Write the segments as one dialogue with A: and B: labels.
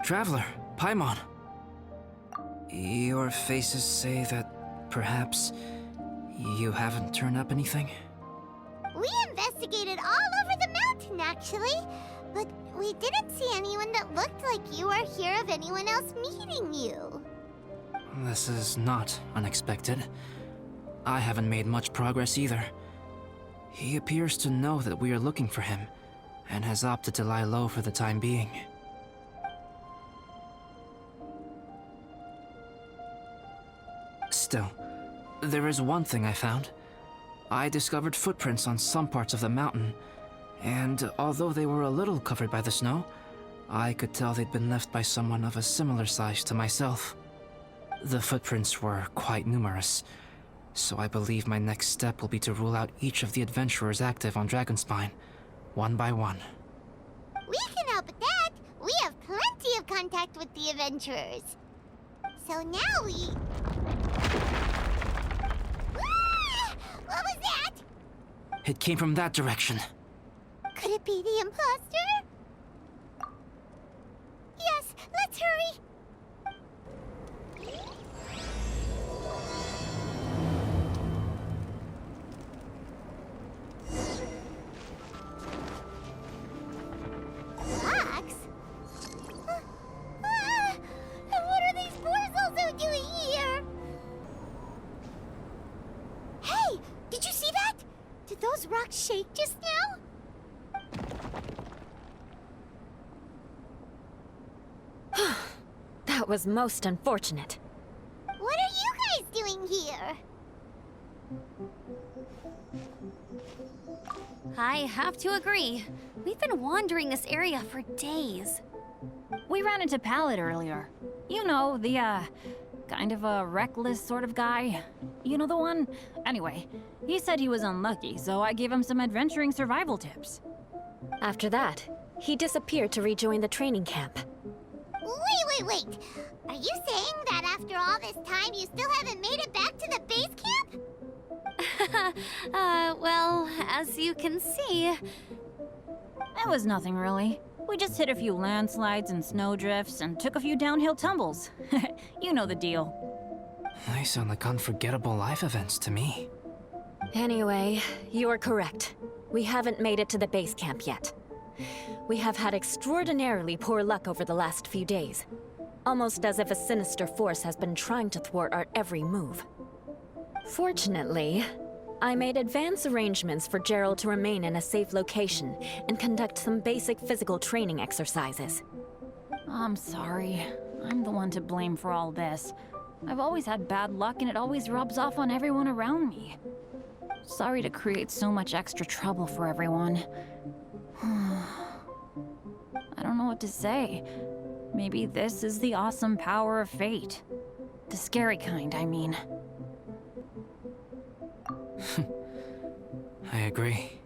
A: Traveler, Paimon. Your faces say that perhaps you haven't turned up anything?
B: We investigated all over the mountain, actually. But we didn't see anyone that looked like you or hear of anyone else meeting you.
A: This is not unexpected. I haven't made much progress either. He appears to know that we are looking for him, and has opted to lie low for the time being. Still, there is one thing I found. I discovered footprints on some parts of the mountain, and although they were a little covered by the snow, I could tell they'd been left by someone of a similar size to myself. The footprints were quite numerous, so I believe my next step will be to rule out each of the adventurers active on Dragonspine, one by one.
B: We can help with that. We have plenty of contact with the adventurers. So now we... Ah! What was that?
A: It came from that direction.
B: Could it be the imposter? Yes, let's hurry. Rocks? And what are these boars also doing here? Hey, did you see that? Did those rocks shake just now?
C: That was most unfortunate.
B: What are you guys doing here?
D: I have to agree. We've been wandering this area for days.
E: We ran into Pallet earlier. You know, the, kind of a reckless sort of guy. You know the one? Anyway, he said he was unlucky, so I gave him some adventuring survival tips.
C: After that, he disappeared to rejoin the training camp.
B: Wait. Are you saying that after all this time you still haven't made it back to the base camp?
D: Well, as you can see...
E: It was nothing really. We just hit a few landslides and snowdrifts and took a few downhill tumbles. You know the deal.
A: They sound like unforgettable life events to me.
C: Anyway, you are correct. We haven't made it to the base camp yet. We have had extraordinarily poor luck over the last few days. Almost as if a sinister force has been trying to thwart our every move. Fortunately, I made advance arrangements for Gerald to remain in a safe location and conduct some basic physical training exercises.
E: I'm sorry. I'm the one to blame for all this. I've always had bad luck and it always rubs off on everyone around me. Sorry to create so much extra trouble for everyone. I don't know what to say. Maybe this is the awesome power of fate. The scary kind, I mean.
A: I agree.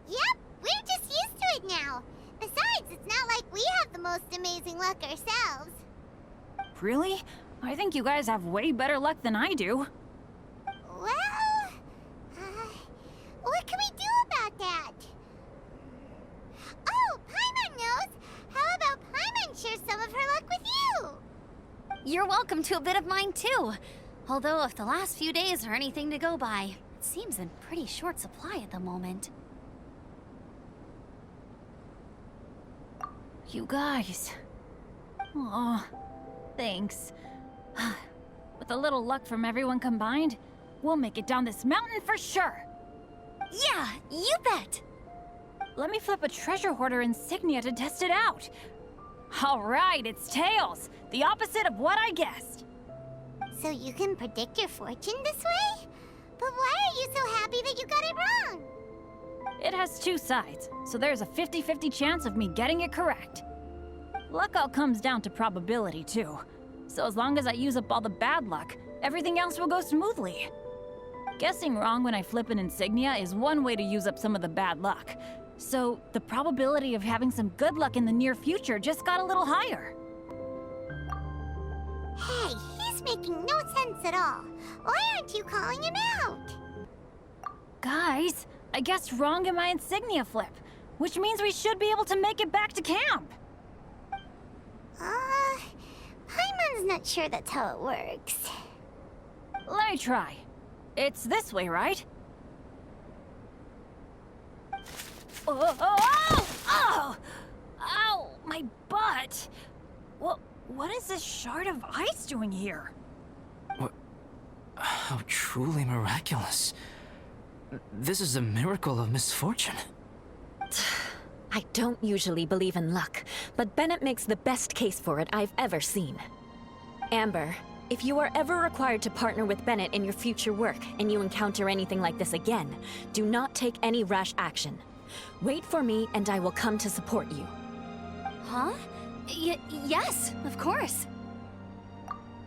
B: Yep, we're just used to it now. Besides, it's not like we have the most amazing luck ourselves.
E: Really? I think you guys have way better luck than I do.
B: Well, what can we do about that? Oh, Paimon knows! How about Paimon share some of her luck with you?
D: You're welcome to a bit of mine, too. Although if the last few days are anything to go by, it seems in pretty short supply at the moment.
E: You guys. Aw, thanks. With a little luck from everyone combined, we'll make it down this mountain for sure.
D: Yeah, you bet!
E: Let me flip a treasure hoarder insignia to test it out. All right, it's tails. The opposite of what I guessed.
B: So you can predict your fortune this way? But why are you so happy that you got it wrong?
E: It has two sides, so there's a 50-50 chance of me getting it correct. Luck all comes down to probability, too. So as long as I use up all the bad luck, everything else will go smoothly. Guessing wrong when I flip an insignia is one way to use up some of the bad luck. So the probability of having some good luck in the near future just got a little higher.
B: Hey, he's making no sense at all. Why aren't you calling him out?
E: Guys, I guessed wrong in my insignia flip, which means we should be able to make it back to camp.
B: Paimon's not sure that's how it works.
E: Let me try. It's this way, right? Oh! Ow! My butt! What is this shard of ice doing here?
A: What? How truly miraculous. This is a miracle of misfortune.
C: I don't usually believe in luck, but Bennett makes the best case for it I've ever seen. Amber, if you are ever required to partner with Bennett in your future work and you encounter anything like this again, do not take any rash action. Wait for me and I will come to support you.
D: Huh? Yes, of course.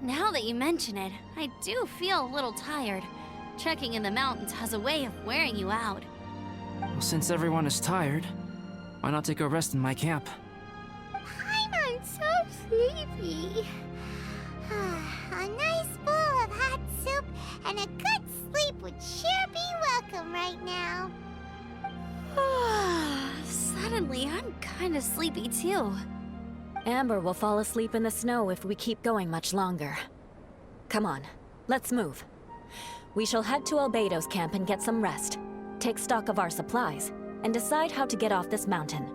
D: Now that you mention it, I do feel a little tired. Trekking in the mountains has a way of wearing you out.
A: Well, since everyone is tired, why not take a rest in my camp?
B: Paimon's so sleepy. A nice bowl of hot soup and a good sleep would sure be welcome right now.
D: Suddenly, I'm kinda sleepy too.
C: Amber will fall asleep in the snow if we keep going much longer. Come on, let's move. We shall head to Albedo's camp and get some rest, take stock of our supplies, and decide how to get off this mountain.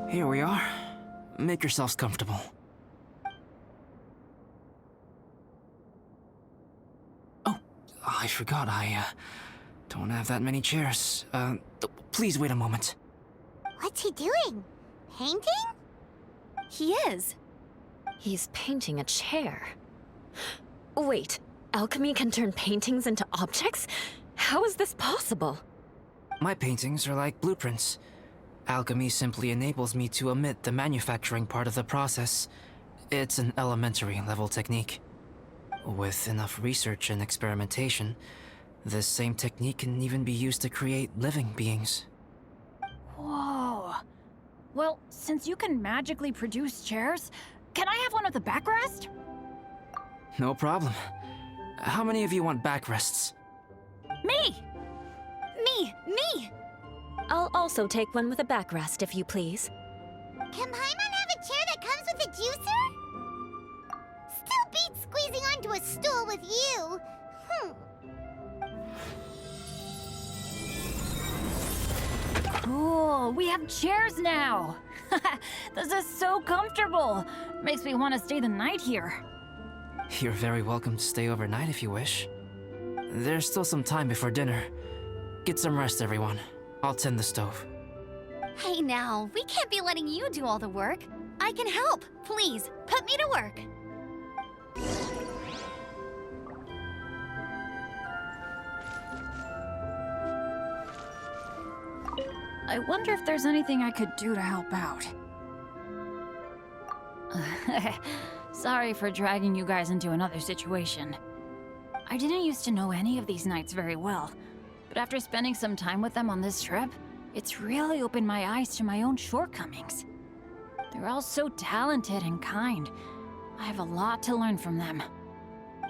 A: Here we are. Make yourselves comfortable. Oh, I forgot I don't have that many chairs. Please wait a moment.
B: What's he doing? Painting?
D: He is.
C: He's painting a chair. Wait, alchemy can turn paintings into objects? How is this possible?
A: My paintings are like blueprints. Alchemy simply enables me to omit the manufacturing part of the process. It's an elementary level technique. With enough research and experimentation, this same technique can even be used to create living beings.
E: Whoa. Well, since you can magically produce chairs, can I have one with a backrest?
A: No problem. How many of you want backrests?
E: Me!
D: Me!
C: I'll also take one with a backrest, if you please.
B: Can Paimon have a chair that comes with a juicer? Still beats squeezing onto a stool with you.
E: Cool, we have chairs now! This is so comfortable! Makes me want to stay the night here.
A: You're very welcome to stay overnight if you wish. There's still some time before dinner. Get some rest, everyone. I'll tend the stove.
D: Hey now, we can't be letting you do all the work. I can help. Please, put me to work.
E: I wonder if there's anything I could do to help out. Sorry for dragging you guys into another situation. I didn't used to know any of these knights very well, but after spending some time with them on this trip, it's really opened my eyes to my own shortcomings. They're all so talented and kind. I have a lot to learn from them.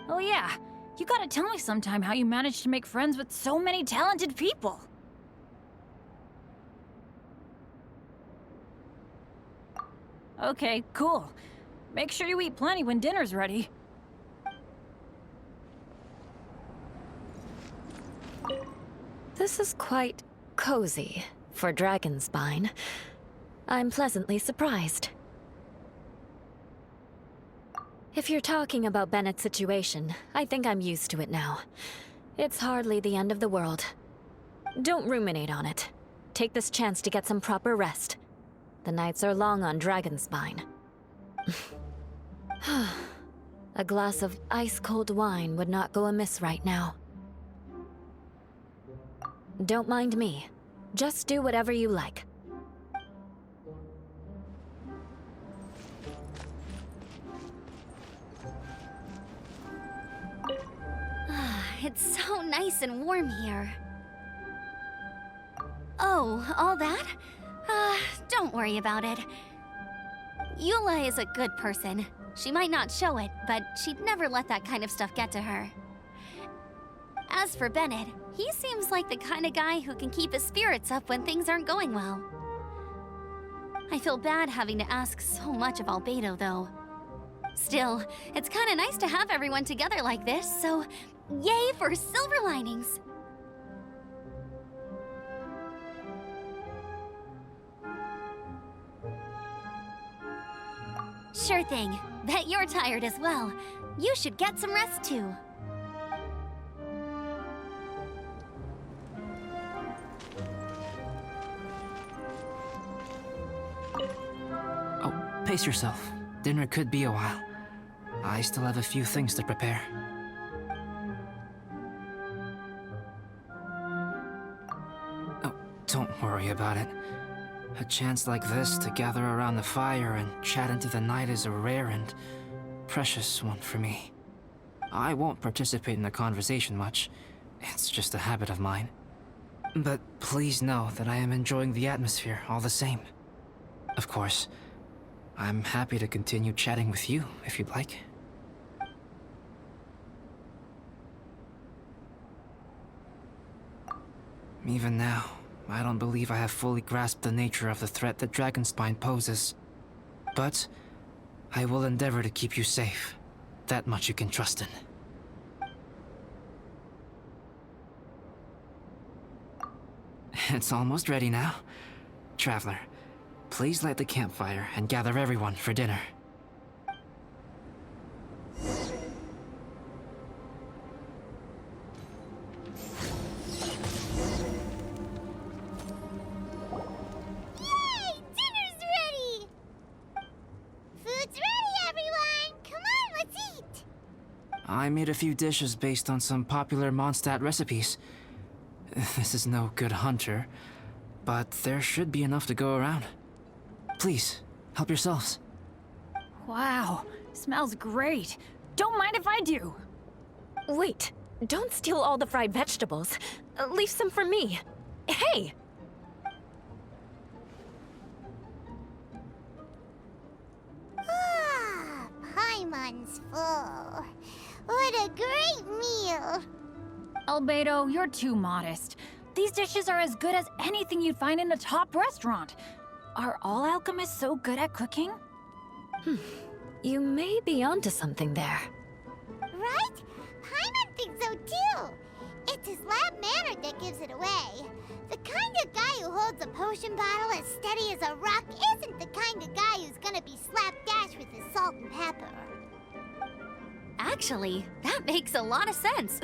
E: Oh yeah, you gotta tell me sometime how you managed to make friends with so many talented people. Okay, cool. Make sure you eat plenty when dinner's ready.
C: This is quite cozy for Dragonspine. I'm pleasantly surprised. If you're talking about Bennett's situation, I think I'm used to it now. It's hardly the end of the world. Don't ruminate on it. Take this chance to get some proper rest. The nights are long on Dragonspine. A glass of ice-cold wine would not go amiss right now. Don't mind me. Just do whatever you like.
D: It's so nice and warm here. Oh, all that? Don't worry about it. Eula is a good person. She might not show it, but she'd never let that kind of stuff get to her. As for Bennett, he seems like the kind of guy who can keep his spirits up when things aren't going well. I feel bad having to ask so much of Albedo, though. Still, it's kind of nice to have everyone together like this, so yay for silver linings! Sure thing. Bet you're tired as well. You should get some rest too.
A: Oh, pace yourself. Dinner could be a while. I still have a few things to prepare. Oh, don't worry about it. A chance like this to gather around the fire and chat into the night is a rare and precious one for me. I won't participate in the conversation much. It's just a habit of mine. But please know that I am enjoying the atmosphere all the same. Of course, I'm happy to continue chatting with you if you'd like. Even now, I don't believe I have fully grasped the nature of the threat that Dragonspine poses. But I will endeavor to keep you safe. That much you can trust in. It's almost ready now. Traveler, please light the campfire and gather everyone for dinner. I made a few dishes based on some popular Mondstadt recipes. This is no good hunter, but there should be enough to go around. Please, help yourselves.
E: Wow, smells great. Don't mind if I do.
C: Wait, don't steal all the fried vegetables. Leave some for me. Hey!
B: Ah, Paimon's full. What a great meal!
E: Albedo, you're too modest. These dishes are as good as anything you'd find in a top restaurant. Are all alchemists so good at cooking?
C: You may be onto something there.
B: Right? Paimon thinks so too. It's his lab manner that gives it away. The kind of guy who holds a potion bottle as steady as a rock isn't the kind of guy who's gonna be slapdash with his salt and pepper.
D: Actually, that makes a lot of sense.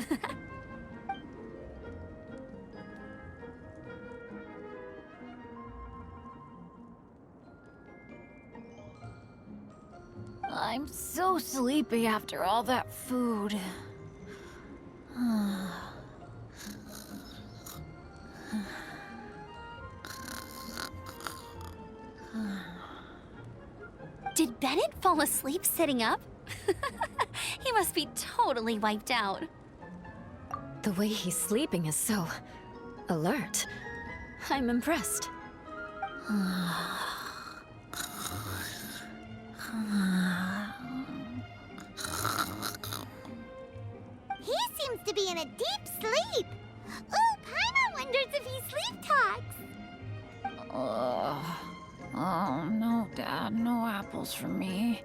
E: I'm so sleepy after all that food.
D: Did Bennett fall asleep sitting up? He must be totally wiped out.
C: The way he's sleeping is so alert. I'm impressed.
B: He seems to be in a deep sleep. Ooh, Paimon wonders if he sleep talks.
E: Oh, no, Dad, no apples for me.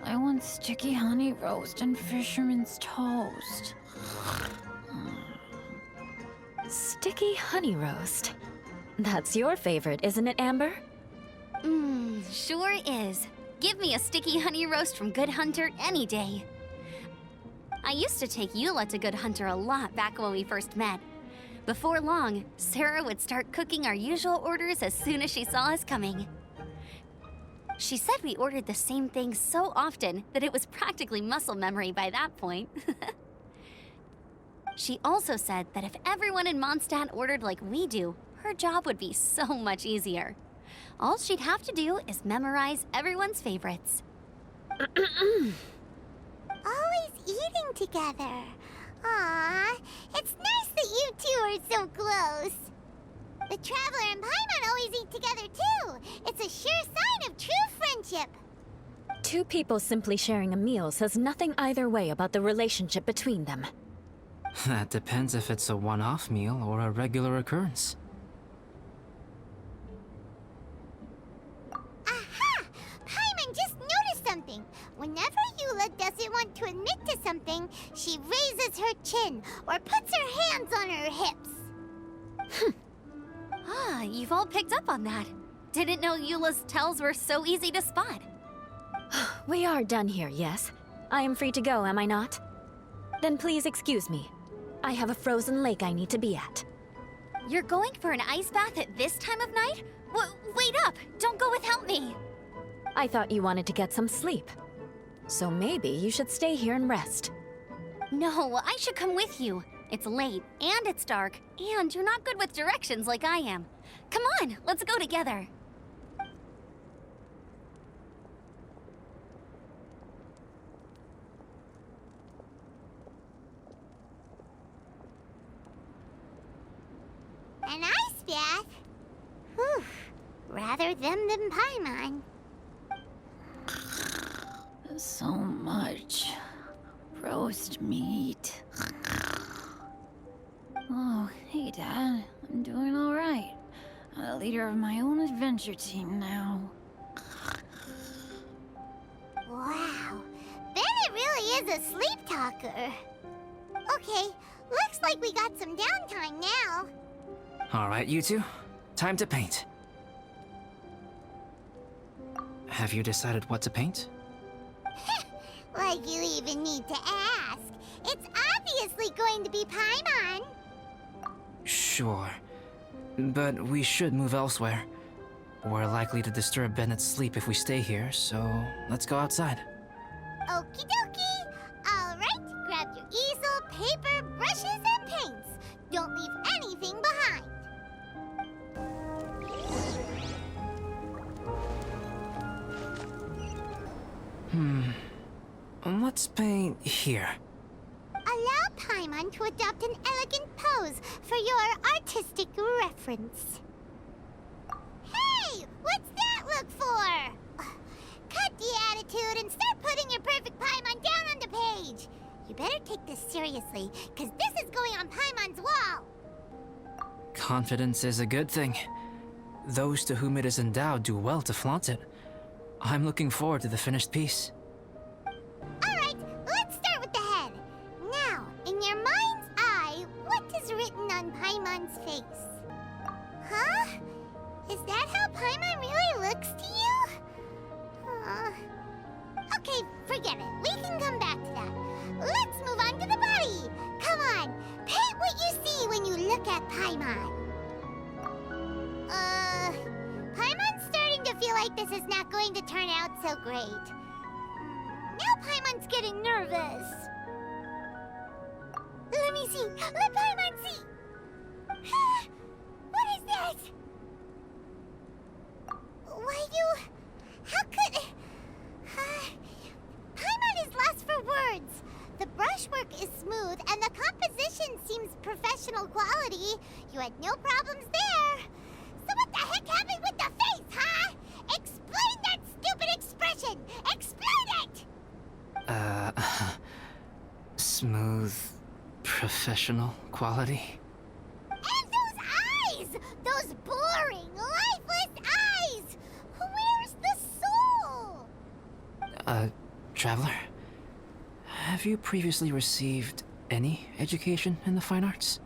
E: I want sticky honey roast and fisherman's toast.
C: Sticky honey roast. That's your favorite, isn't it, Amber?
D: Sure is. Give me a sticky honey roast from Good Hunter any day. I used to take Eula to Good Hunter a lot back when we first met. Before long, Sarah would start cooking our usual orders as soon as she saw us coming. She said we ordered the same thing so often that it was practically muscle memory by that point. She also said that if everyone in Mondstadt ordered like we do, her job would be so much easier. All she'd have to do is memorize everyone's favorites.
B: Always eating together. Aww, it's nice that you two are so close. The Traveler and Paimon always eat together too. It's a sure sign of true friendship.
C: Two people simply sharing a meal says nothing either way about the relationship between them.
A: That depends if it's a one-off meal or a regular occurrence.
B: Aha! Paimon just noticed something. Whenever Eula doesn't want to admit to something, she raises her chin or puts her hands on her hips.
D: Ah, you've all picked up on that. Didn't know Eula's tells were so easy to spot.
C: We are done here, yes? I am free to go, am I not? Then please excuse me. I have a frozen lake I need to be at.
D: You're going for an ice bath at this time of night? Wait up! Don't go without me!
C: I thought you wanted to get some sleep. So maybe you should stay here and rest.
D: No, I should come with you. It's late, and it's dark, and you're not good with directions like I am. Come on, let's go together.
B: An ice bath? Whew. Rather them than Paimon.
E: So much roast meat. Oh, hey, Dad. I'm doing all right. I'm the leader of my own adventure team now.
B: Wow. Bennett really is a sleep talker. Okay, looks like we got some downtime now.
A: All right, you two. Time to paint. Have you decided what to paint?
B: Like you even need to ask. It's obviously going to be Paimon.
A: Sure. But we should move elsewhere. We're likely to disturb Bennett's sleep if we stay here, so let's go outside.
B: Okie dokie. All right, grab your easel, paper, brushes, and paints. Don't leave anything behind.
A: Let's paint here.
B: Allow Paimon to adopt an elegant pose for your artistic reference. Hey! What's that look for? Cut the attitude and start putting your perfect Paimon down on the page. You better take this seriously, because this is going on Paimon's wall.
A: Confidence is a good thing. Those to whom it is endowed do well to flaunt it. I'm looking forward to the finished piece.
B: Alright, let's start with the head. Now, in your mind's eye, what is written on Paimon's face? Huh? Is that how Paimon really looks to you? Okay, forget it. We can come back to that. Let's move on to the body. Come on, paint what you see when you look at Paimon. Paimon's starting to feel like this is not going to turn out so great. Now Paimon's getting nervous. Let me see. Let Paimon see. What is that? Why you... How could... Paimon is lost for words. The brushwork is smooth and the composition seems professional quality. You had no problems there. So what the heck happened with the face, huh? Explain that stupid expression! Explain it!
A: Smooth, professional quality.
B: And those eyes! Those boring, lifeless eyes! Where's the soul?
A: Traveler, have you previously received any education in the fine arts?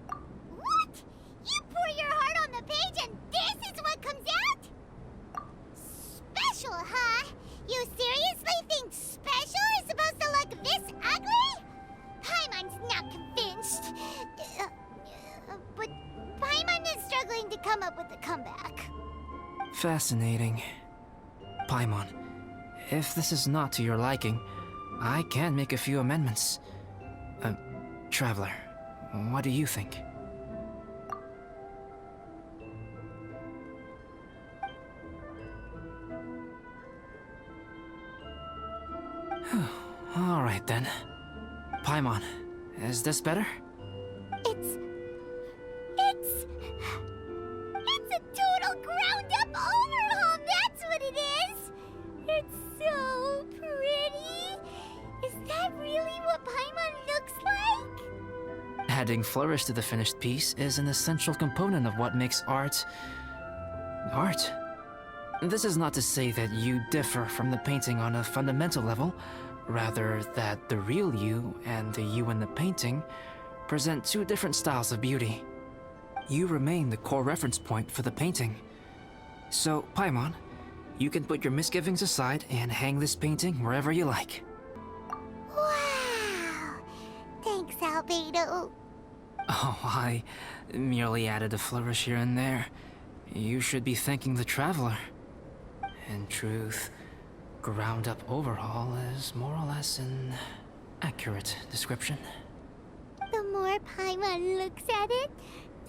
B: What? You pour your heart on the page and this is what comes out? Special, huh? You seriously think special is supposed to look this ugly? Paimon's not convinced. But Paimon is struggling to come up with a comeback.
A: Fascinating. Paimon, if this is not to your liking, I can make a few amendments. Traveler, what do you think? All right then. Paimon, is this better?
B: It's a total ground-up overhaul, that's what it is! It's so
A: Adding flourish to the finished piece is an essential component of what makes art... art. This is not to say that you differ from the painting on a fundamental level, rather that the real you and the you in the painting present two different styles of beauty. You remain the core reference point for the painting. So, Paimon, you can put your misgivings aside and hang this painting wherever you like.
B: Wow! Thanks, Albedo.
A: Oh, I merely added a flourish here and there. You should be thanking the traveler. In truth, ground-up overhaul is more or less an accurate description.
B: The more Paimon looks at it,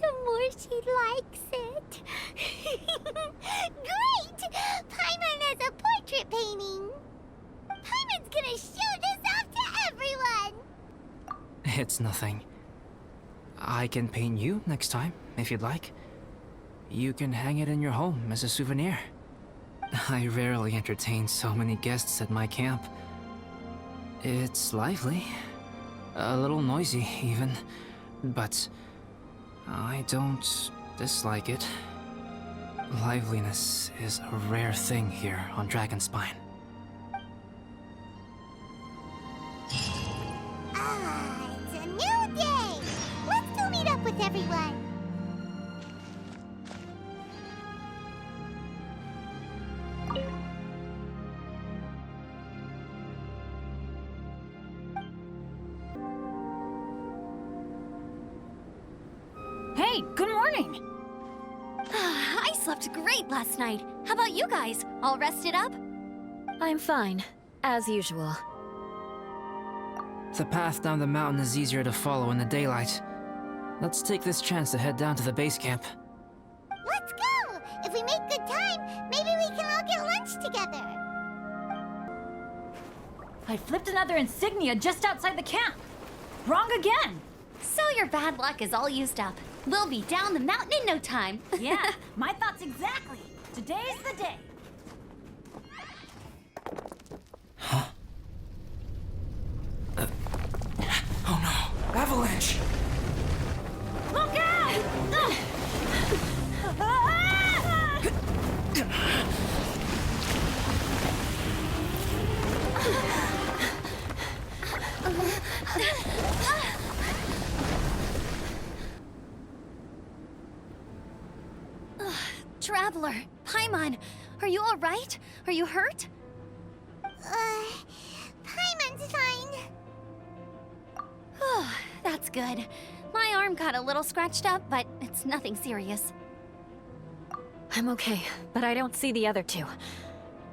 B: the more she likes it. Great! Paimon has a portrait painting. Paimon's gonna show this off to everyone.
A: It's nothing. I can paint you next time, if you'd like. You can hang it in your home as a souvenir. I rarely entertain so many guests at my camp. It's lively. A little noisy, even. But I don't dislike it. Liveliness is a rare thing here on Dragonspine.
B: Ah, it's a new day. Let's go meet up with everyone.
E: Hey, good morning!
D: I slept great last night. How about you guys? All rested up?
C: I'm fine, as usual.
A: The path down the mountain is easier to follow in the daylight. Let's take this chance to head down to the base camp.
B: Let's go! If we make good time, maybe we can all get lunch together.
E: I flipped another insignia just outside the camp. Wrong again!
D: So your bad luck is all used up. We'll be down the mountain in no time.
E: Yeah, my thoughts exactly. Today's the day.
A: Oh no! Avalanche!
E: Look out!
D: Traveler, Paimon, are you all right? Are you hurt?
B: Paimon's fine.
D: That's good. My arm got a little scratched up, but it's nothing serious.
C: I'm okay, but I don't see the other two.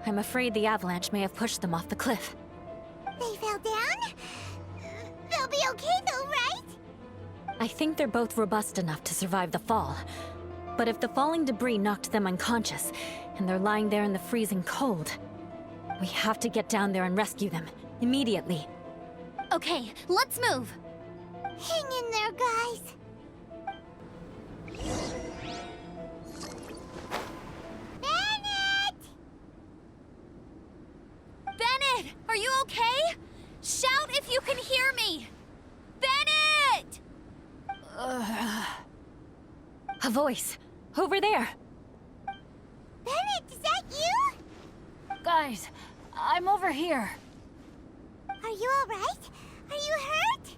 C: I'm afraid the avalanche may have pushed them off the cliff.
B: They fell down? They'll be okay though, right?
C: I think they're both robust enough to survive the fall. But if the falling debris knocked them unconscious, and they're lying there in the freezing cold, we have to get down there and rescue them, immediately.
D: Okay, let's move.
B: Hang in there, guys. Bennett!
D: Bennett, are you okay? Shout if you can hear me! Bennett!
C: A voice! Over there!
B: Bennett, is that you?
E: Guys, I'm over here.
B: Are you alright? Are you hurt?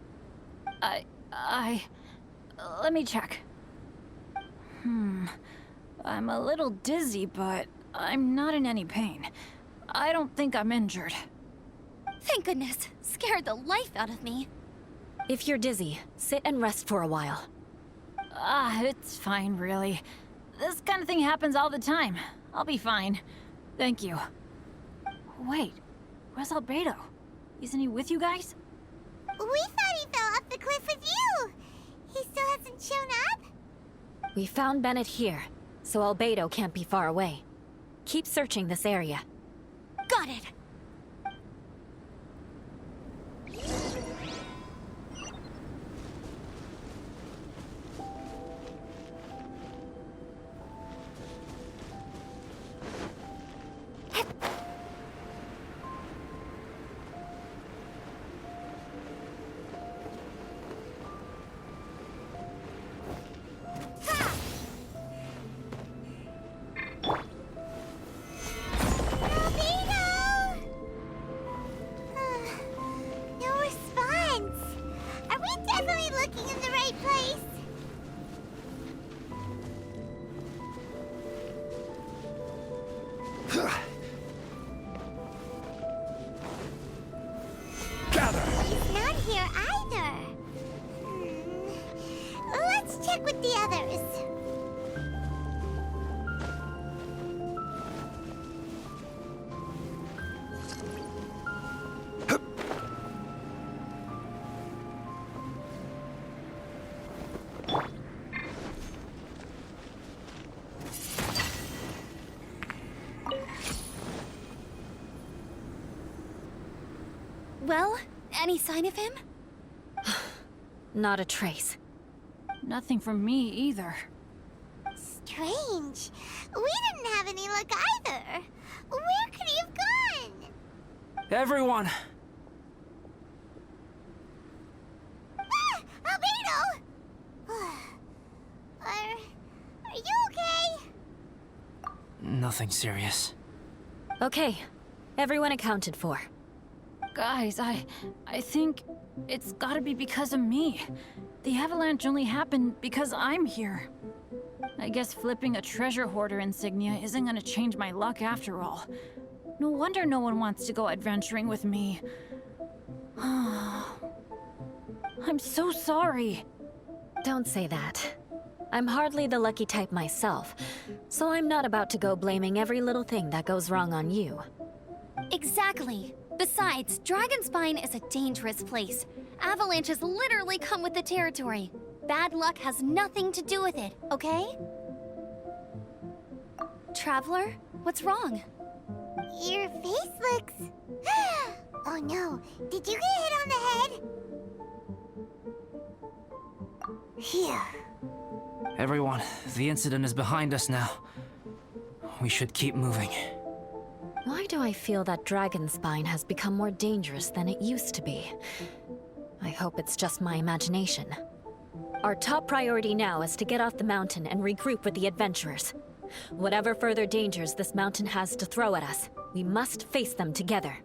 E: Let me check. I'm a little dizzy, but I'm not in any pain. I don't think I'm injured.
D: Thank goodness. Scared the life out of me.
C: If you're dizzy, sit and rest for a while.
E: It's fine, really. This kind of thing happens all the time. I'll be fine. Thank you. Wait, where's Albedo? Isn't he with you guys?
B: We thought he fell off the cliff with you. He still hasn't shown up?
C: We found Bennett here, so Albedo can't be far away. Keep searching this area.
D: Got it. Well, any sign of him?
C: Not a trace.
E: Nothing from me either.
B: Strange. We didn't have any luck either. Where could he have gone?
A: Everyone!
B: Ah! Albedo! Are you okay?
A: Nothing serious.
C: Okay, everyone accounted for.
E: Guys, I think it's gotta be because of me. The avalanche only happened because I'm here. I guess flipping a treasure hoarder insignia isn't gonna change my luck after all. No wonder no one wants to go adventuring with me. I'm so sorry.
C: Don't say that. I'm hardly the lucky type myself, so I'm not about to go blaming every little thing that goes wrong on you.
D: Exactly. Besides, Dragonspine is a dangerous place. Avalanches literally come with the territory. Bad luck has nothing to do with it, okay? Traveler, what's wrong?
B: Your face looks... Oh no, did you get hit on the head? Phew.
A: Everyone, the incident is behind us now. We should keep moving.
C: Why do I feel that Dragonspine has become more dangerous than it used to be? I hope it's just my imagination. Our top priority now is to get off the mountain and regroup with the adventurers. Whatever further dangers this mountain has to throw at us, we must face them together.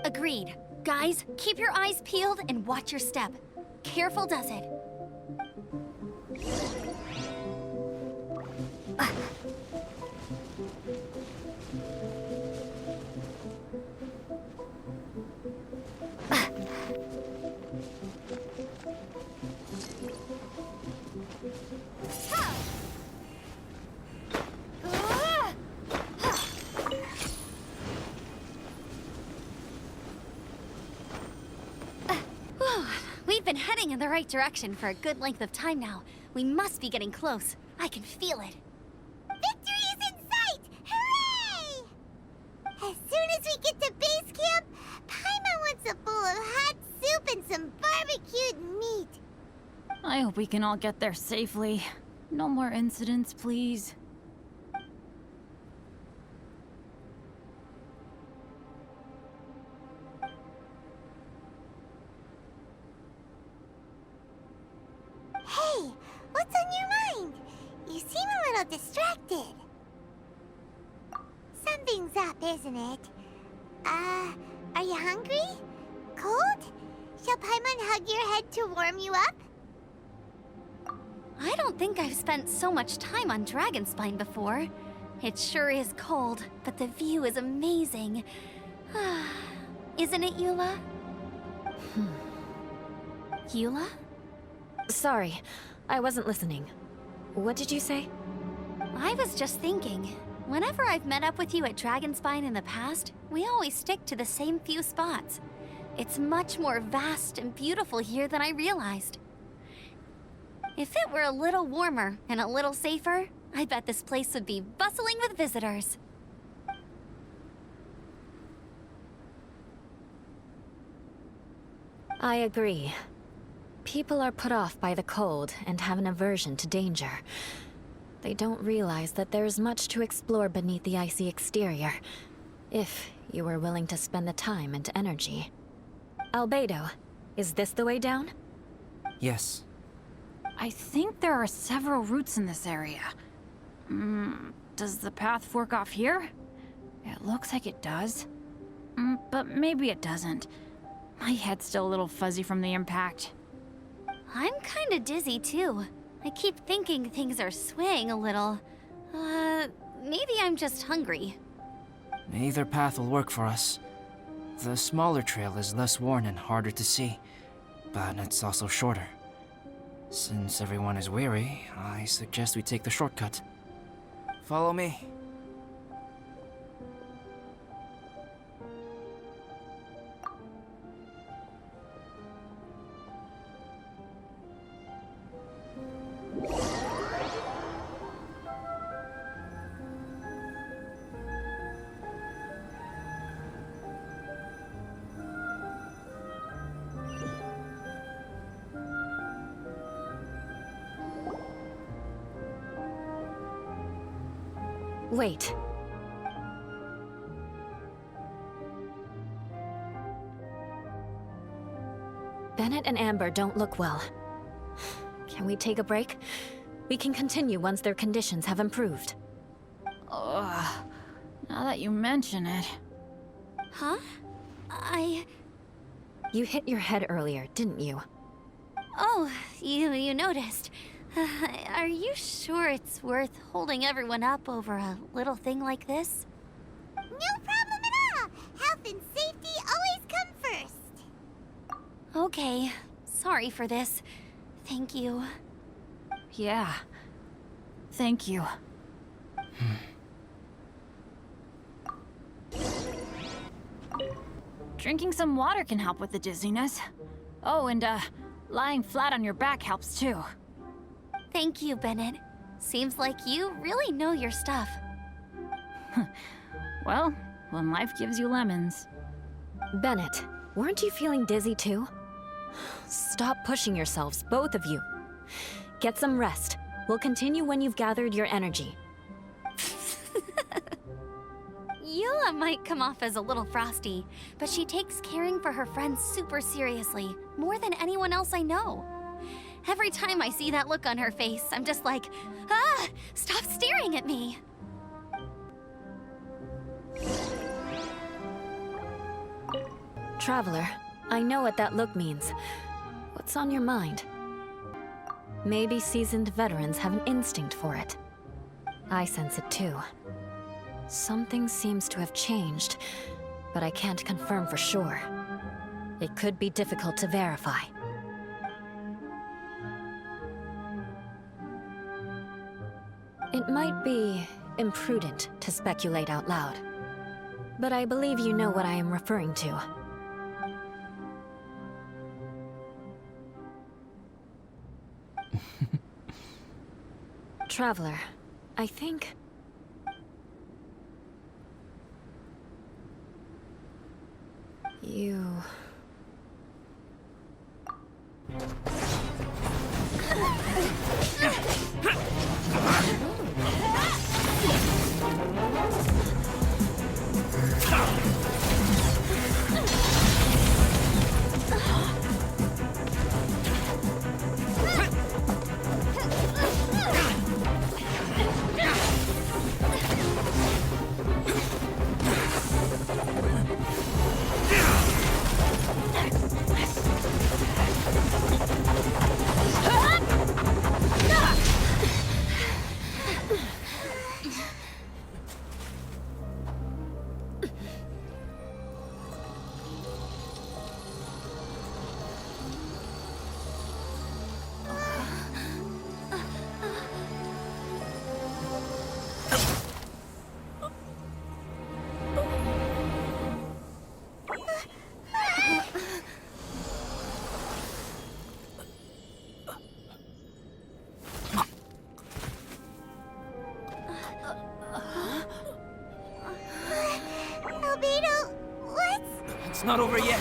D: Agreed. Guys, keep your eyes peeled and watch your step. Careful does it. We've been heading in the right direction for a good length of time now. We must be getting close. I can feel it.
B: Victory is in sight! Hooray! As soon as we get to base camp, Paimon wants a bowl of hot soup and some barbecued meat.
E: I hope we can all get there safely. No more incidents, please.
B: Hey, what's on your mind? You seem a little distracted. Something's up, isn't it? Are you hungry? Cold? Shall Paimon hug your head to warm you up?
D: I don't think I've spent so much time on Dragonspine before. It sure is cold, but the view is amazing. Isn't it, Eula? Eula?
C: Sorry, I wasn't listening. What did you say?
D: I was just thinking. Whenever I've met up with you at Dragonspine in the past, we always stick to the same few spots. It's much more vast and beautiful here than I realized. If it were a little warmer and a little safer, I bet this place would be bustling with visitors.
C: I agree. People are put off by the cold and have an aversion to danger. They don't realize that there is much to explore beneath the icy exterior, if you were willing to spend the time and energy. Albedo, is this the way down?
A: Yes.
E: I think there are several routes in this area. Does the path fork off here? It looks like it does. But maybe it doesn't. My head's still a little fuzzy from the impact.
D: I'm kinda dizzy too. I keep thinking things are swaying a little. Maybe I'm just hungry.
A: Either path will work for us. The smaller trail is less worn and harder to see, but it's also shorter. Since everyone is weary, I suggest we take the shortcut. Follow me.
C: Wait. Bennett and Amber don't look well. Can we take a break? We can continue once their conditions have improved.
E: Ugh. Now that you mention it.
D: Huh?
C: You hit your head earlier, didn't you?
D: Oh, you noticed. Are you sure it's worth holding everyone up over a little thing like this?
B: No problem at all. Health and safety always come first.
D: Okay. Sorry for this. Thank you.
E: Yeah. Thank you. Drinking some water can help with the dizziness. Oh, and lying flat on your back helps too.
D: Thank you, Bennett. Seems like you really know your stuff.
E: Well, when life gives you lemons.
C: Bennett, weren't you feeling dizzy too? Stop pushing yourselves, both of you. Get some rest. We'll continue when you've gathered your energy.
D: Yula might come off as a little frosty, but she takes caring for her friends super seriously, more than anyone else I know. Every time I see that look on her face, I'm just like, ah, stop staring at me.
C: Traveler, I know what that look means. What's on your mind? Maybe seasoned veterans have an instinct for it. I sense it too. Something seems to have changed, but I can't confirm for sure. It could be difficult to verify. It might be imprudent to speculate out loud, but I believe you know what I am referring to. Traveler, I think... you...
A: It's not over yet.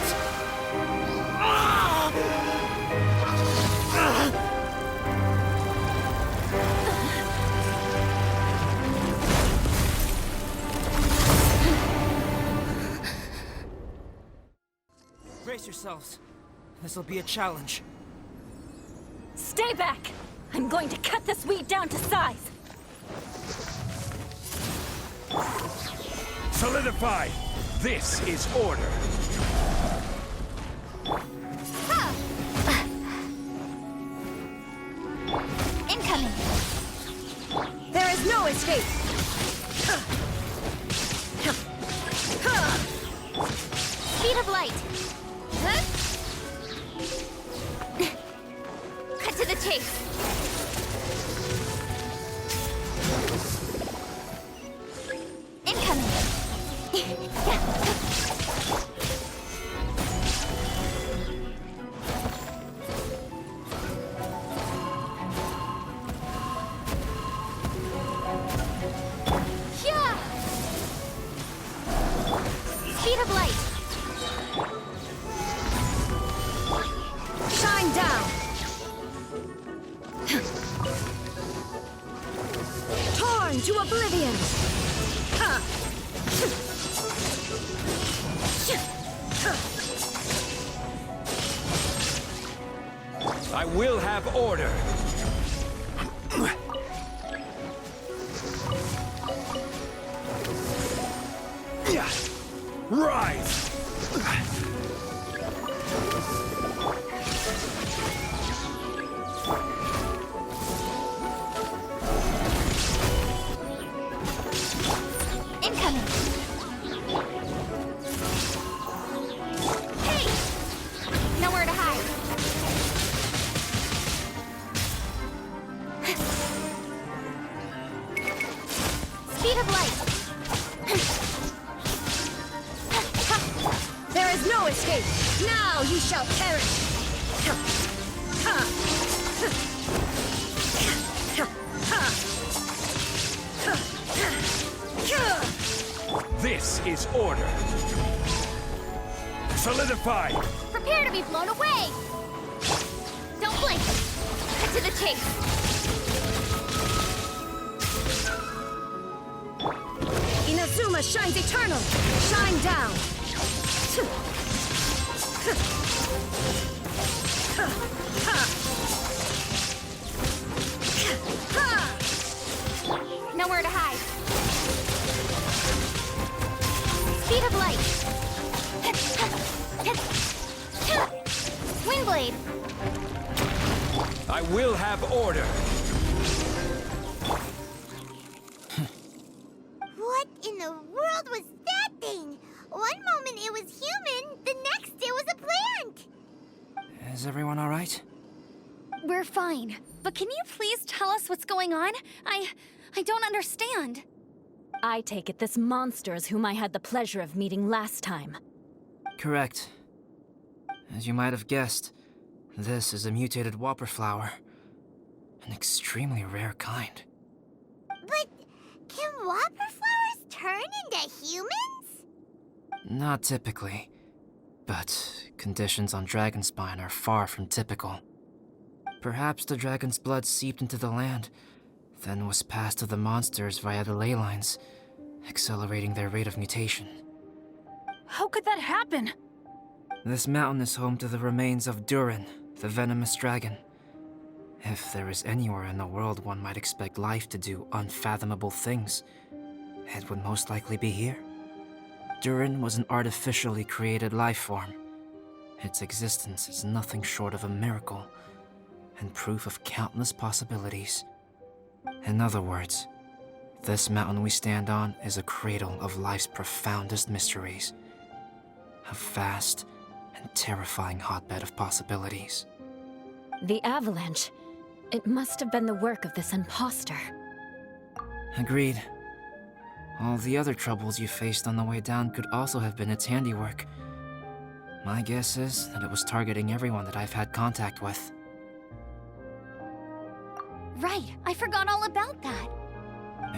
A: Brace yourselves. This'll be a challenge.
C: Stay back! I'm going to cut this wheat down to size!
F: Solidify! This is order!
D: Incoming!
C: There is no escape!
D: Speed of light! Cut to the chase! Incoming! Speed of light!
C: Shine down! Torn to oblivion!
F: I will have order. Rise!
D: Incoming! Hey! Nowhere to hide. Speed of light!
G: There is no escape! Now you shall perish!
F: This is order. Solidify!
D: Prepare to be blown away! Don't blink! Cut to the chase!
G: Inazuma shines eternal! Shine down!
D: Nowhere to hide. Speed of light. Windblade.
F: I will have order.
B: What in the world was that thing? One moment it was human, the next it was a plant!
A: Is everyone all right?
D: We're fine. But can you please tell us what's going on? I don't understand.
C: I take it this monster is whom I had the pleasure of meeting last time.
A: Correct. As you might have guessed, this is a mutated whopper flower. An extremely rare kind.
B: But can whopper flowers turn into humans?
A: Not typically, but conditions on Dragonspine are far from typical. Perhaps the dragon's blood seeped into the land, then was passed to the monsters via the ley lines, accelerating their rate of mutation.
E: How could that happen?
A: This mountain is home to the remains of Durin, the venomous dragon. If there is anywhere in the world one might expect life to do unfathomable things, it would most likely be here. Durin was an artificially created life form. Its existence is nothing short of a miracle, and proof of countless possibilities. In other words, this mountain we stand on is a cradle of life's profoundest mysteries. A vast and terrifying hotbed of possibilities.
C: The avalanche. It must have been the work of this imposter.
A: Agreed. All the other troubles you faced on the way down could also have been its handiwork. My guess is that it was targeting everyone that I've had contact with.
D: Right, I forgot all about that.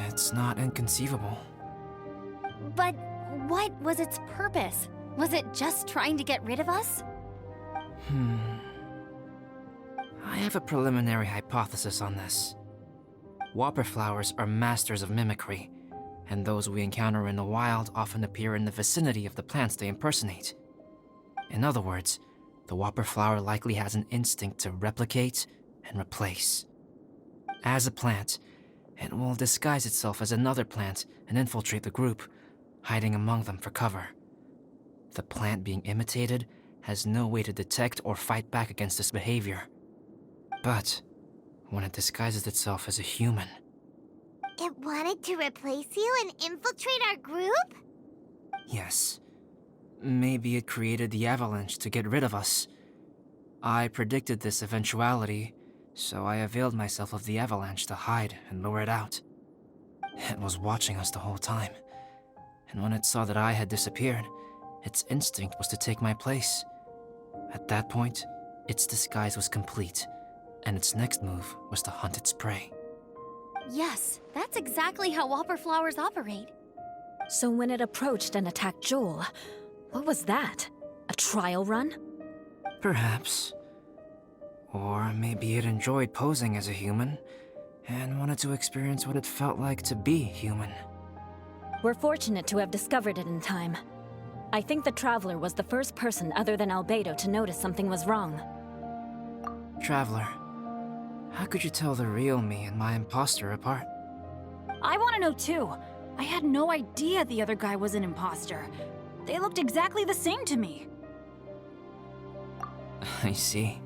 A: It's not inconceivable.
D: But what was its purpose? Was it just trying to get rid of us?
A: I have a preliminary hypothesis on this. Whopper flowers are masters of mimicry, and those we encounter in the wild often appear in the vicinity of the plants they impersonate. In other words, the whopper flower likely has an instinct to replicate and replace. As a plant, it will disguise itself as another plant and infiltrate the group, hiding among them for cover. The plant being imitated has no way to detect or fight back against this behavior. But when it disguises itself as a human...
B: It wanted to replace you and infiltrate our group?
A: Yes. Maybe it created the avalanche to get rid of us. I predicted this eventuality, so I availed myself of the avalanche to hide and lure it out. It was watching us the whole time, and when it saw that I had disappeared, its instinct was to take my place. At that point, its disguise was complete, and its next move was to hunt its prey.
D: Yes, that's exactly how whopper flowers operate.
C: So when it approached and attacked Joel, what was that? A trial run?
A: Perhaps. Or maybe it enjoyed posing as a human, and wanted to experience what it felt like to be human.
C: We're fortunate to have discovered it in time. I think the Traveler was the first person other than Albedo to notice something was wrong.
A: Traveler, how could you tell the real me and my imposter apart?
E: I want to know too. I had no idea the other guy was an imposter. They looked exactly the same to me.
A: I see.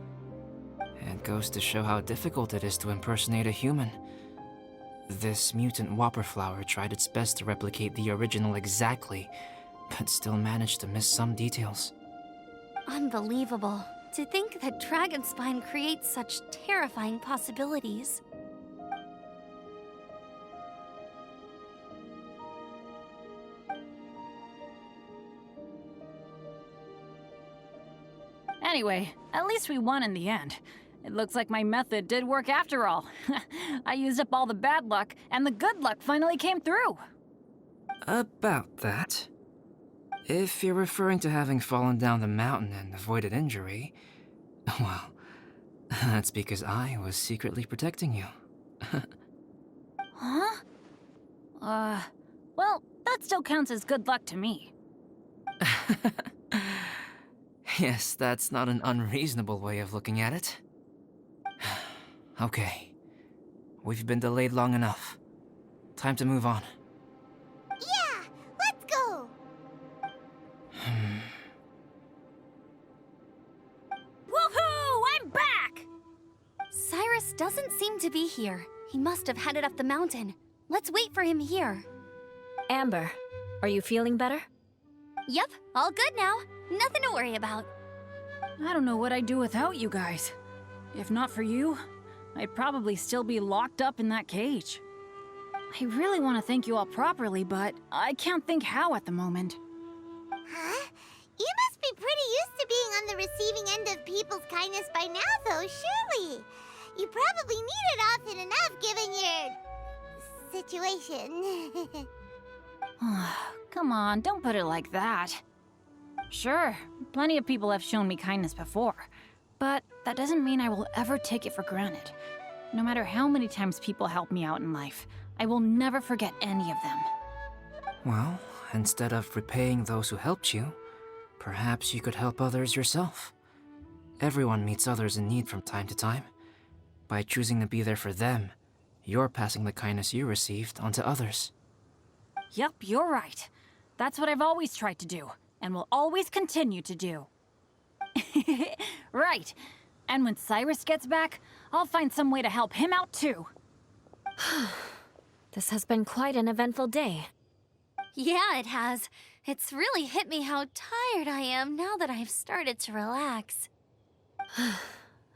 A: It goes to show how difficult it is to impersonate a human. This mutant whopper flower tried its best to replicate the original exactly, but still managed to miss some details.
D: Unbelievable. To think that Dragonspine creates such terrifying possibilities.
E: Anyway, at least we won in the end. It looks like my method did work after all. I used up all the bad luck, and the good luck finally came through.
A: About that. If you're referring to having fallen down the mountain and avoided injury, well, that's because I was secretly protecting you.
E: Huh? Well, that still counts as good luck to me.
A: Yes, that's not an unreasonable way of looking at it. Okay. We've been delayed long enough. Time to move on.
B: Yeah, let's go!
E: Woohoo! I'm back!
D: Cyrus doesn't seem to be here. He must have headed up the mountain. Let's wait for him here.
C: Amber, are you feeling better?
D: Yep, all good now. Nothing to worry about.
E: I don't know what I'd do without you guys. If not for you, I'd probably still be locked up in that cage. I really want to thank you all properly, but I can't think how at the moment.
B: Huh? You must be pretty used to being on the receiving end of people's kindness by now, though, surely. You probably need it often enough, given your situation.
E: Come on, don't put it like that. Sure, plenty of people have shown me kindness before, but that doesn't mean I will ever take it for granted. No matter how many times people help me out in life, I will never forget any of them.
A: Well, instead of repaying those who helped you, perhaps you could help others yourself. Everyone meets others in need from time to time. By choosing to be there for them, you're passing the kindness you received onto others.
E: Yep, you're right. That's what I've always tried to do, and will always continue to do. Right. And when Cyrus gets back, I'll find some way to help him out too.
C: This has been quite an eventful day.
D: Yeah, it has. It's really hit me how tired I am now that I've started to relax.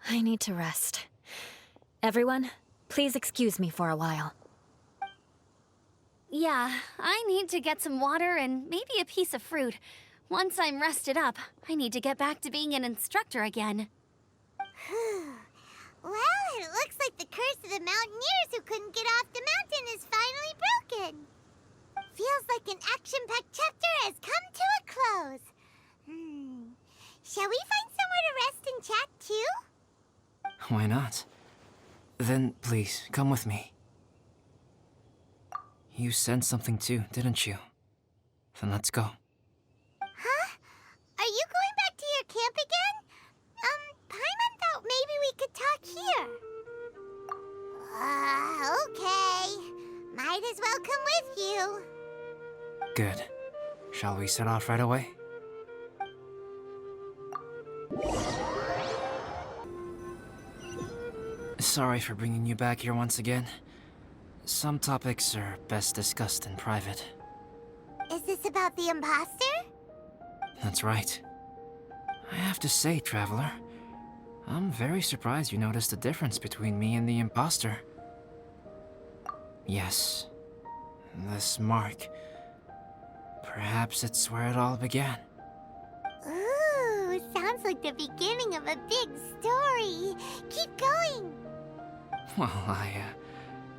C: I need to rest. Everyone, please excuse me for a while.
D: Yeah, I need to get some water and maybe a piece of fruit. Once I'm rested up, I need to get back to being an instructor again.
B: Well, it looks like the curse of the mountaineers who couldn't get off the mountain is finally broken. Feels like an action-packed chapter has come to a close. Shall we find somewhere to rest and chat too?
A: Why not? Then please, come with me. You sensed something too, didn't you? Then let's go.
B: Huh? Are you going back to your camp again? Paimon thought maybe we could talk here. Okay. Might as well come with you.
A: Good. Shall we set off right away? Sorry for bringing you back here once again. Some topics are best discussed in private.
B: Is this about the imposter?
A: That's right. I have to say, Traveler, I'm very surprised you noticed the difference between me and the imposter. Yes, this mark. Perhaps it's where it all began.
B: Ooh, sounds like the beginning of a big story. Keep going.
A: Well, I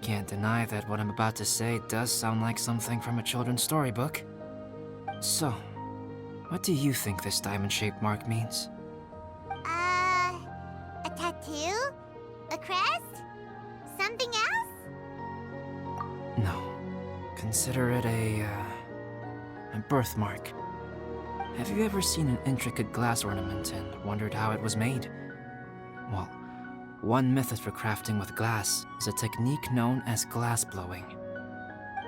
A: can't deny that what I'm about to say does sound like something from a children's storybook. So, what do you think this diamond-shaped mark means?
B: A tattoo? A crest? Something else?
A: No. Consider it a birthmark. Have you ever seen an intricate glass ornament and wondered how it was made? Well, one method for crafting with glass is a technique known as glass blowing.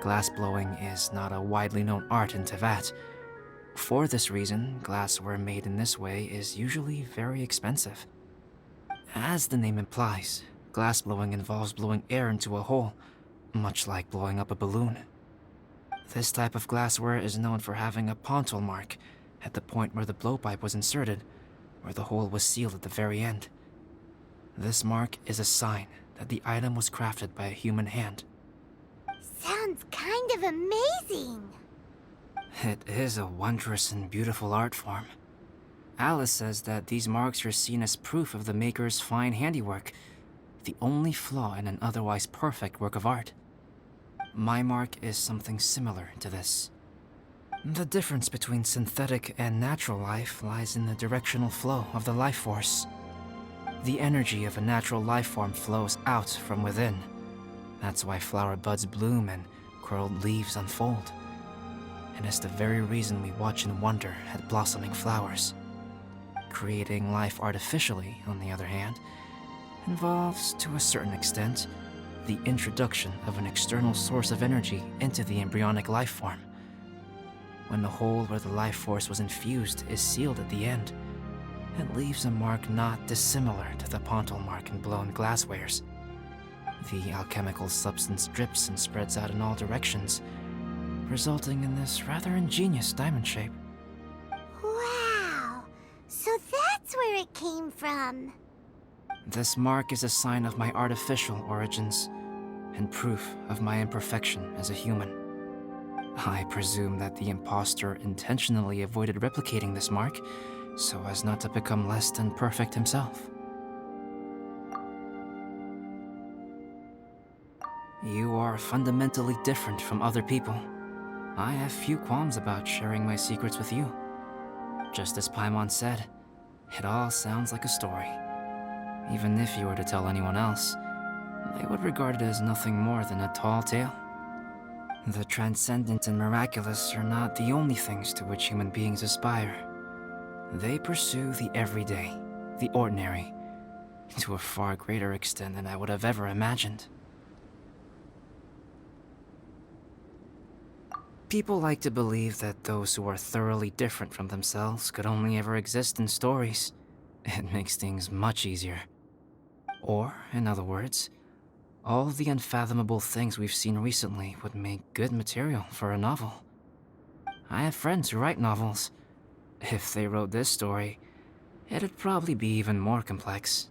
A: Glass blowing is not a widely known art in Teyvat. For this reason, glassware made in this way is usually very expensive. As the name implies, glass blowing involves blowing air into a hole, much like blowing up a balloon. This type of glassware is known for having a pontal mark at the point where the blowpipe was inserted, where the hole was sealed at the very end. This mark is a sign that the item was crafted by a human hand.
B: Sounds kind of amazing.
A: It is a wondrous and beautiful art form. Alice says that these marks are seen as proof of the maker's fine handiwork, the only flaw in an otherwise perfect work of art. My mark is something similar to this. The difference between synthetic and natural life lies in the directional flow of the life force. The energy of a natural life form flows out from within. That's why flower buds bloom and curled leaves unfold. And it's the very reason we watch and wonder at blossoming flowers. Creating life artificially, on the other hand, involves, to a certain extent, the introduction of an external source of energy into the embryonic life form. When the hole where the life force was infused is sealed at the end, it leaves a mark not dissimilar to the pontal mark in blown glasswares. The alchemical substance drips and spreads out in all directions, resulting in this rather ingenious diamond shape.
B: Wow! So that's where it came from.
A: This mark is a sign of my artificial origins, and proof of my imperfection as a human. I presume that the impostor intentionally avoided replicating this mark, so as not to become less than perfect himself. You are fundamentally different from other people. I have few qualms about sharing my secrets with you. Just as Paimon said, it all sounds like a story. Even if you were to tell anyone else, they would regard it as nothing more than a tall tale. The transcendent and miraculous are not the only things to which human beings aspire. They pursue the everyday, the ordinary, to a far greater extent than I would have ever imagined. People like to believe that those who are thoroughly different from themselves could only ever exist in stories. It makes things much easier. Or, in other words, all the unfathomable things we've seen recently would make good material for a novel. I have friends who write novels. If they wrote this story, it'd probably be even more complex.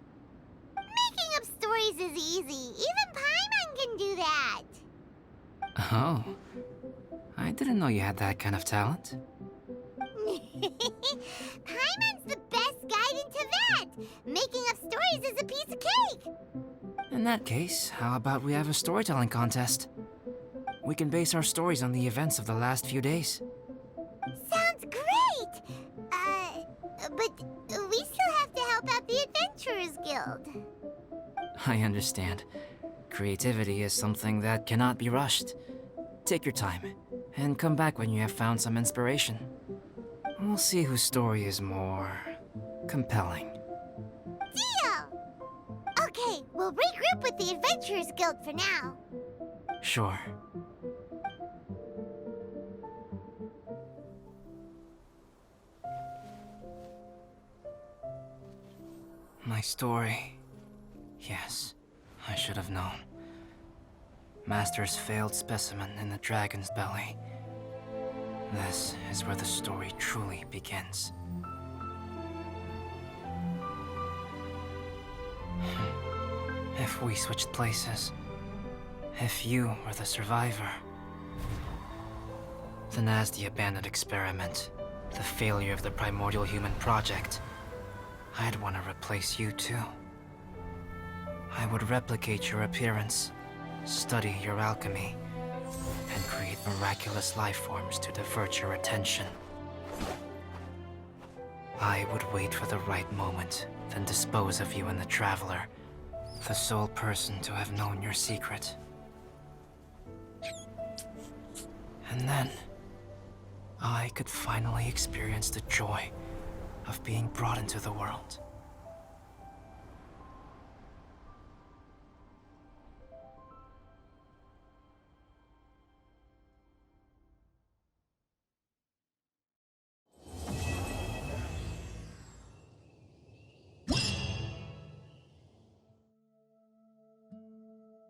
B: Making up stories is easy. Even Paimon can do that.
A: Oh, I didn't know you had that kind of talent.
B: Paimon's the best guide in Teyvat. Making up stories is a piece of cake.
A: In that case, how about we have a storytelling contest? We can base our stories on the events of the last few days.
B: Sounds great! But we still have to help out the Adventurers Guild.
A: I understand. Creativity is something that cannot be rushed. Take your time, and come back when you have found some inspiration. We'll see whose story is more compelling.
B: Deal! Okay, we'll regroup with the Adventurers Guild for now.
A: Sure. My story. Yes, I should have known. Master's failed specimen in the dragon's belly. This is where the story truly begins. If we switched places, if you were the survivor, then as the abandoned experiment, the failure of the primordial human project, I'd want to replace you too. I would replicate your appearance, study your alchemy, and create miraculous life forms to divert your attention. I would wait for the right moment, then dispose of you in the Traveler, the sole person to have known your secret. And then, I could finally experience the joy of being brought into the world.